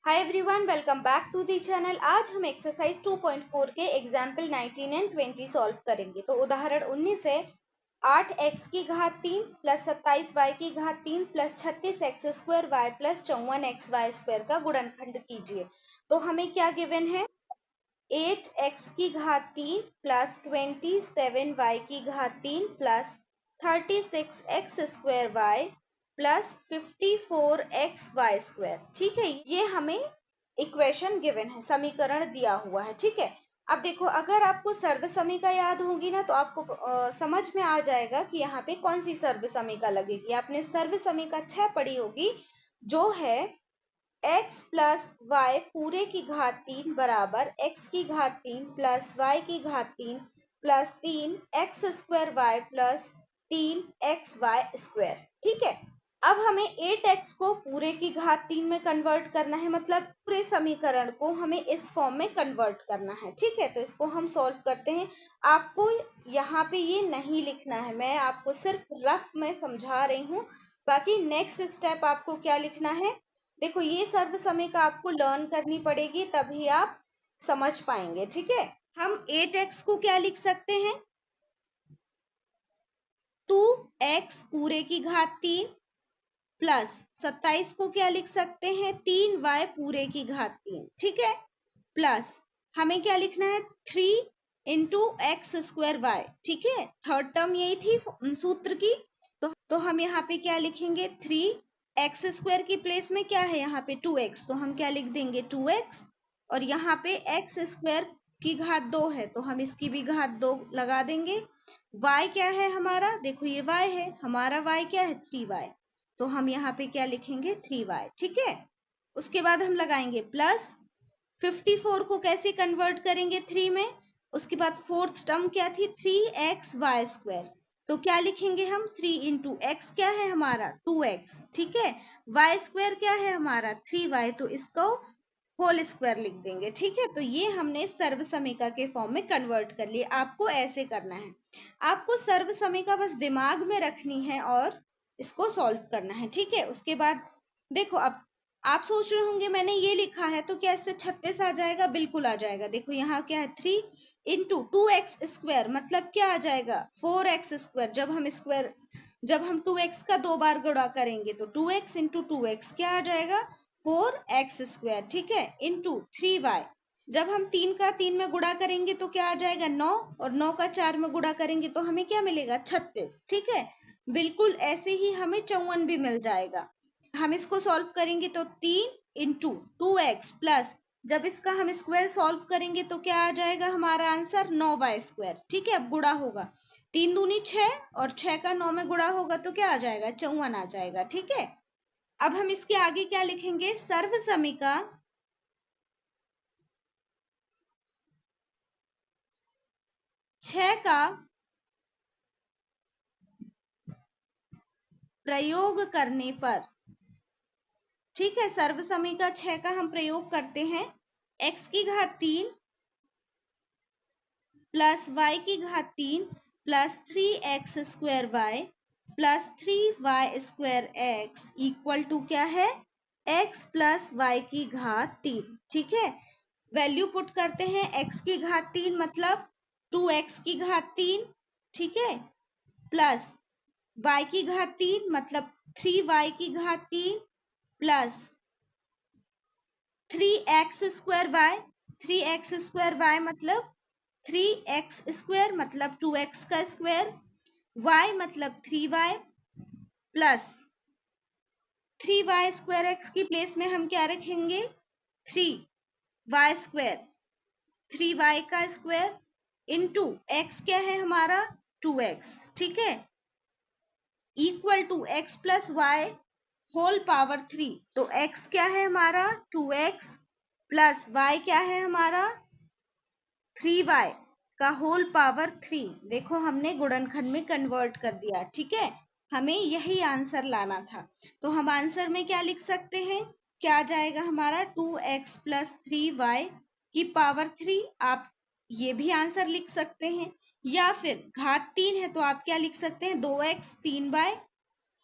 Hi everyone, welcome back to the channel. आज हम exercise 2.4 के एग्जाम्पल 19 एंड 20 सॉल्व करेंगे। तो उदाहरण 19 है 8x की घात 3 प्लस 27y की घात 3 प्लस 36x² प्लस 54xy² का गुणनखंड कीजिए। तो हमें क्या गिवन है? 8x की घात 3 प्लस 27y की घात 3 प्लस 36x² प्लस 54xy²। ठीक है, ये हमें इक्वेशन गिवन है, समीकरण दिया हुआ है। ठीक है, अब देखो, अगर आपको सर्वसमीका याद होगी ना तो आपको समझ में आ जाएगा कि यहाँ पे कौन सी सर्वसमीका लगेगी। आपने सर्वसमीका 6 पढ़ी होगी, जो है x प्लस वाई पूरे की घात 3 बराबर x की घात 3 प्लस y की घात 3 plus 3x² y plus 3xy²। ठीक है, अब हमें 8x को पूरे की घात 3 में कन्वर्ट करना है, मतलब पूरे समीकरण को हमें इस फॉर्म में कन्वर्ट करना है। ठीक है, तो इसको हम सॉल्व करते हैं। आपको यहाँ पे ये नहीं लिखना है, मैं आपको सिर्फ रफ में समझा रही हूँ। बाकी नेक्स्ट स्टेप आपको क्या लिखना है, देखो ये सर्वसमीका आपको लर्न करनी पड़ेगी, तभी आप समझ पाएंगे। ठीक है, हम 8x को क्या लिख सकते हैं? 2x पूरे की घात 3 प्लस 27 को क्या लिख सकते हैं? 3y पूरे की घात 3। ठीक है, प्लस हमें क्या लिखना है? 3 इंटू x² y। ठीक है, थर्ड टर्म यही थी सूत्र की, तो हम यहाँ पे क्या लिखेंगे? 3x² की प्लेस में क्या है यहाँ पे? 2x, तो हम क्या लिख देंगे? 2x। और यहाँ पे x² की घात 2 है, तो हम इसकी भी घात 2 लगा देंगे। y क्या है हमारा? देखो ये y है, हमारा y क्या है? 3y, तो हम यहाँ पे क्या लिखेंगे? 3y। ठीक है, उसके बाद हम लगाएंगे प्लस 54 को कैसे कन्वर्ट करेंगे 3 में? उसके बाद फोर्थ टर्म क्या थी? 3xy², तो क्या लिखेंगे हम? 3 इंटू एक्स क्या है हमारा? 2x। ठीक है, y² क्या है हमारा? 3y, तो इसको होल स्क्वायर लिख देंगे। ठीक है, तो ये हमने सर्वसमीका के फॉर्म में कन्वर्ट कर लिया। आपको ऐसे करना है, आपको सर्वसमीका बस दिमाग में रखनी है और इसको सॉल्व करना है। ठीक है, उसके बाद देखो, अब आप सोच रहे होंगे मैंने ये लिखा है तो क्या इससे 36 आ जाएगा? बिल्कुल आ जाएगा। देखो यहाँ क्या है? 3 इंटू 2x² मतलब क्या आ जाएगा? 4x²। जब हम 2x का 2 बार गुणा करेंगे तो 2x इंटू 2x क्या आ जाएगा? 4x²। ठीक है, इंटू 3y। जब हम 3 का 3 में गुणा करेंगे तो क्या आ जाएगा? 9, और 9 का 4 में गुणा करेंगे तो हमें क्या मिलेगा? 36। ठीक है, बिल्कुल ऐसे ही हमें 54 भी मिल जाएगा। हम इसको सॉल्व करेंगे तो 3 इंटू 2x प्लस, जब इसका हम स्क्वायर सॉल्व करेंगे तो क्या आ जाएगा हमारा आंसर? 9y²। ठीक है, अब गुणा होगा, 3 दूनी 6 और 6 का 9 में गुणा होगा तो क्या आ जाएगा? 54 आ जाएगा। ठीक है, अब हम इसके आगे क्या लिखेंगे? सर्वसमीका 6 का प्रयोग करने पर। ठीक है, सर्वसमीका 6 का हम प्रयोग करते हैं। x की घात 3 प्लस y की घात 3 plus 3x² y plus 3y² x equal to क्या है? x प्लस y की घात 3। ठीक है, वैल्यू पुट करते हैं। x की घात 3 मतलब 2x की घात 3। ठीक है, प्लस y की घात 3 मतलब 3y की घात 3 plus 3x² y। 3x² y मतलब 3x² मतलब 2x का स्क्वायर, y मतलब 3y प्लस 3y² x की प्लेस में हम क्या रखेंगे? 3y², 3y का स्क्वायर इंटू x क्या है हमारा? 2x। ठीक है, equal to x plus Y whole power 3। तो x क्या है हमारा? 2x प्लस y क्या है हमारा? 3y का होल पावर 3। देखो हमने गुणनखंड में कन्वर्ट कर दिया। ठीक है, हमें यही आंसर लाना था, तो हम आंसर में क्या लिख सकते हैं? क्या आ जाएगा हमारा? 2x प्लस 3y की पावर 3। आप ये भी आंसर लिख सकते हैं, या फिर घात 3 है तो आप क्या लिख सकते हैं? 2x 3y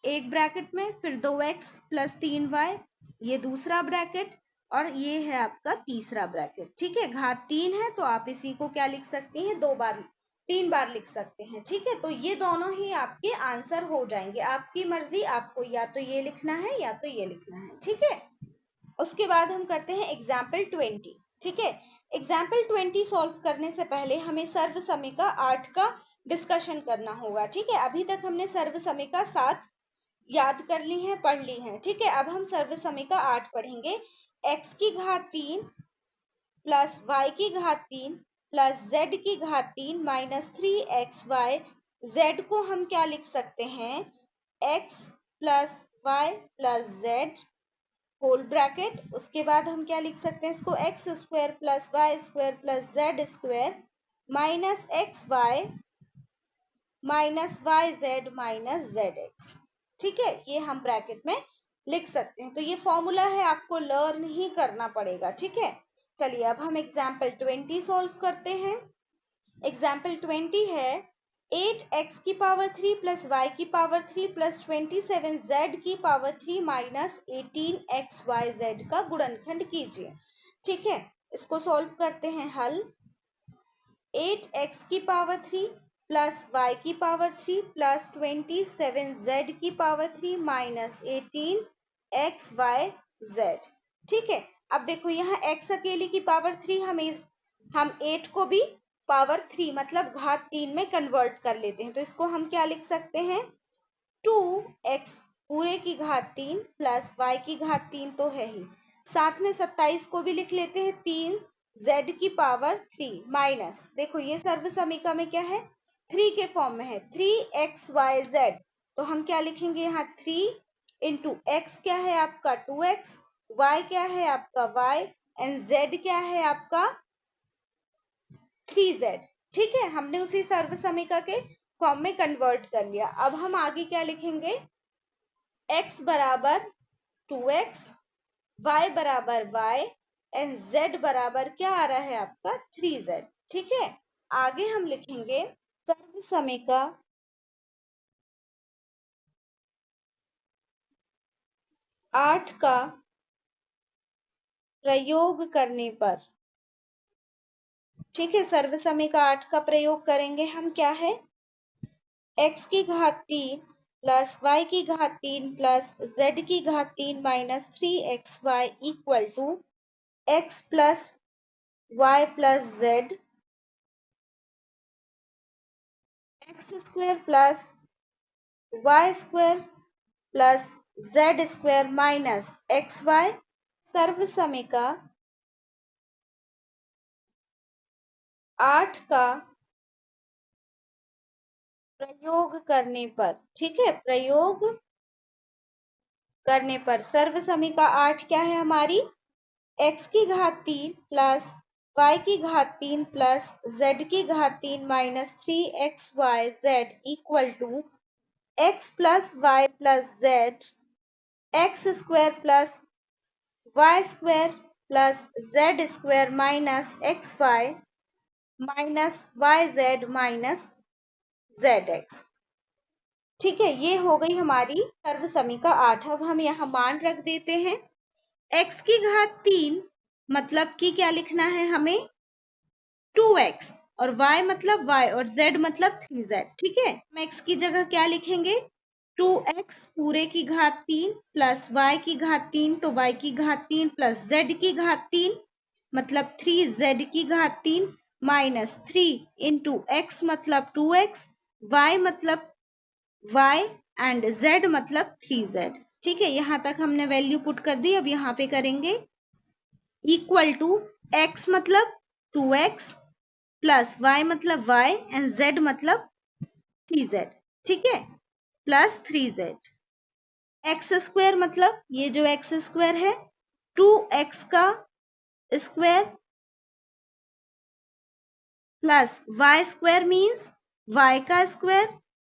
एक ब्रैकेट में, फिर 2x प्लस 3y ये दूसरा ब्रैकेट, और ये है आपका तीसरा ब्रैकेट। ठीक है, घात 3 है तो आप इसी को क्या लिख सकती हैं, 3 बार लिख सकते हैं। ठीक है, तो ये दोनों ही आपके आंसर हो जाएंगे। आपकी मर्जी, आपको या तो ये लिखना है या तो ये लिखना है। ठीक है, उसके बाद हम करते हैं एग्जाम्पल 20। ठीक है, एग्जाम्पल 20 सॉल्व करने से पहले हमें सर्वसमिका 8 का डिस्कशन करना होगा। ठीक है, अभी तक हमने सर्वसमिका 7 याद कर ली है, पढ़ ली है। ठीक है, अब हम सर्वसमिका 8 पढ़ेंगे। x की घात 3 प्लस y की घात 3 प्लस z की घात 3 माइनस 3xy। z को हम क्या लिख सकते हैं, x plus y plus z whole bracket. उसके बाद हम क्या लिख सकते हैं इसको, X square plus Y square plus Z square minus x Y minus Y Z minus Z x. ठीक है, ये हम ब्रैकेट में लिख सकते हैं। तो ये फॉर्मूला है, आपको लर्न ही करना पड़ेगा। ठीक है, चलिए अब हम एग्जाम्पल 20 सॉल्व करते हैं। एग्जाम्पल 20 है 8x की पावर 3 प्लस वाई की पावर 3 प्लस 27z की पावर 3 माइनस 18xyz का गुणनखंड कीजिए। ठीक है, इसको सॉल्व करते हैं। हल 8x की पावर 3 प्लस वाई की पावर 3 प्लस 27z की पावर 3 माइनस 18xyz। ठीक है, अब देखो यहाँ x अकेले की पावर 3 हम 8 को भी पावर 3 मतलब घात 3 में कन्वर्ट कर लेते हैं। तो इसको हम क्या लिख सकते हैं, 2x पूरे की घात 3 प्लस y की घात 3 तो है ही, साथ में 27 को भी लिख लेते हैं 3z की पावर 3 माइनस, देखो ये सर्वसमिका में क्या है, 3 के फॉर्म में है, 3xyz। तो हम क्या लिखेंगे यहाँ 3 इंटू x क्या है आपका 2x, y क्या है आपका y एंड z क्या है आपका 3z। ठीक है, हमने उसी सर्वसमिका के फॉर्म में कन्वर्ट कर लिया। अब हम आगे क्या लिखेंगे, x बराबर 2x, y बराबर y एंड z बराबर क्या आ रहा है आपका 3z। ठीक है, आगे हम लिखेंगे सर्वसमिका 8 का प्रयोग करने पर। ठीक है, सर्वसमिका 8 का प्रयोग करेंगे हम, क्या है x की घात 3 प्लस y की घात 3 प्लस z की घात 3 minus 3xy equal to x plus y plus z, x square plus y square plus z square minus xy। सर्वसमिका 8 का प्रयोग करने पर। ठीक है, प्रयोग करने पर सर्वसमिका 8 क्या है हमारी, x की घात 3 प्लस y की घात 3 प्लस z की घात 3 minus 3xyz equal to x plus y plus z, x square plus y square plus z square minus x Y minus Y Z minus Z x. ठीक है, ये हो गई हमारी सर्वसमिका 8। अब हम यहाँ मान रख देते हैं, x की घात 3 मतलब कि क्या लिखना है हमें 2x, और y मतलब y और z मतलब 3z। ठीक है, हम x की जगह क्या लिखेंगे 2x पूरे की घात 3 प्लस y की घात 3 तो y की घात 3 प्लस z की घात 3 मतलब 3z की घात 3 माइनस 3 इंटू एक्स मतलब 2x, y मतलब y एंड z मतलब 3z। ठीक है, यहां तक हमने वैल्यू पुट कर दी। अब यहाँ पे करेंगे इक्वल टू x मतलब 2x प्लस y मतलब y एंड z मतलब 3z। ठीक है, प्लस 3z, एक्स स्क्वायर मतलब ये जो एक्स स्क्वायर है 2x का square plus y square means y का square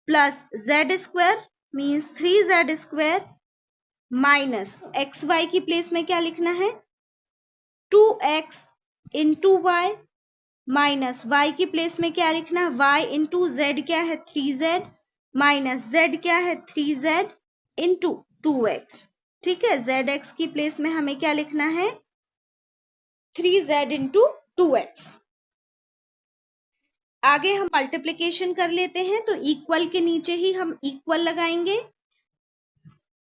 plus z square means 3z square minus x y की प्लेस में क्या लिखना है 2x into y minus y की प्लेस में क्या लिखना है y इंटू z क्या है 3z माइनस z क्या है 3z इंटू 2x। ठीक है, zx की प्लेस में हमें क्या लिखना है 3z इंटू 2x। आगे हम मल्टीप्लीकेशन कर लेते हैं, तो इक्वल के नीचे ही हम इक्वल लगाएंगे,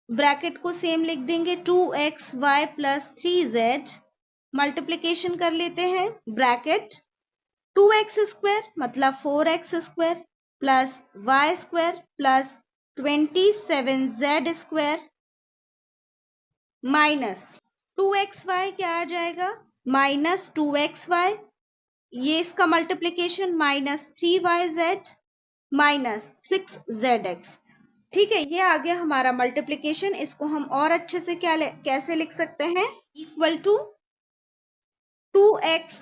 ब्रैकेट को सेम लिख देंगे 2xy प्लस 3z। मल्टीप्लीकेशन कर लेते हैं, ब्रैकेट 2x स्क्वायर मतलब 4x square plus y square plus 27z square minus 2xy क्या आ जाएगा, माइनस 2xy, ये इसका multiplication minus 3yz minus 6zx। ठीक है, ये आ गया हमारा मल्टीप्लीकेशन। इसको हम और अच्छे से कैसे लिख सकते हैं, equal to 2x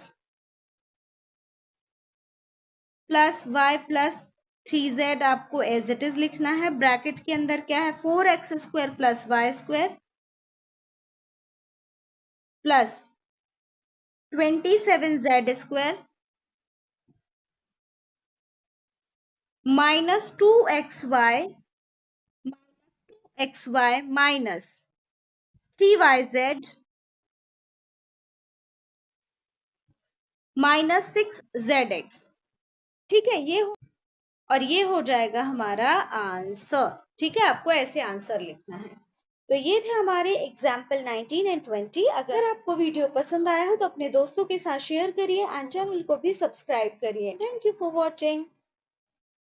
plus y plus 3z आपको एज इट इज लिखना है। ब्रैकेट के अंदर क्या है, 4x square plus Y square plus 27z square minus 2xy minus 3yz minus 6zx। ठीक है, ये हो जाएगा हमारा आंसर। ठीक है, आपको ऐसे आंसर लिखना है। तो ये थे हमारे एग्जाम्पल 19 एंड 20। अगर आपको वीडियो पसंद आया हो तो अपने दोस्तों के साथ शेयर करिए एंड चैनल को भी सब्सक्राइब करिए। Thank you for watching.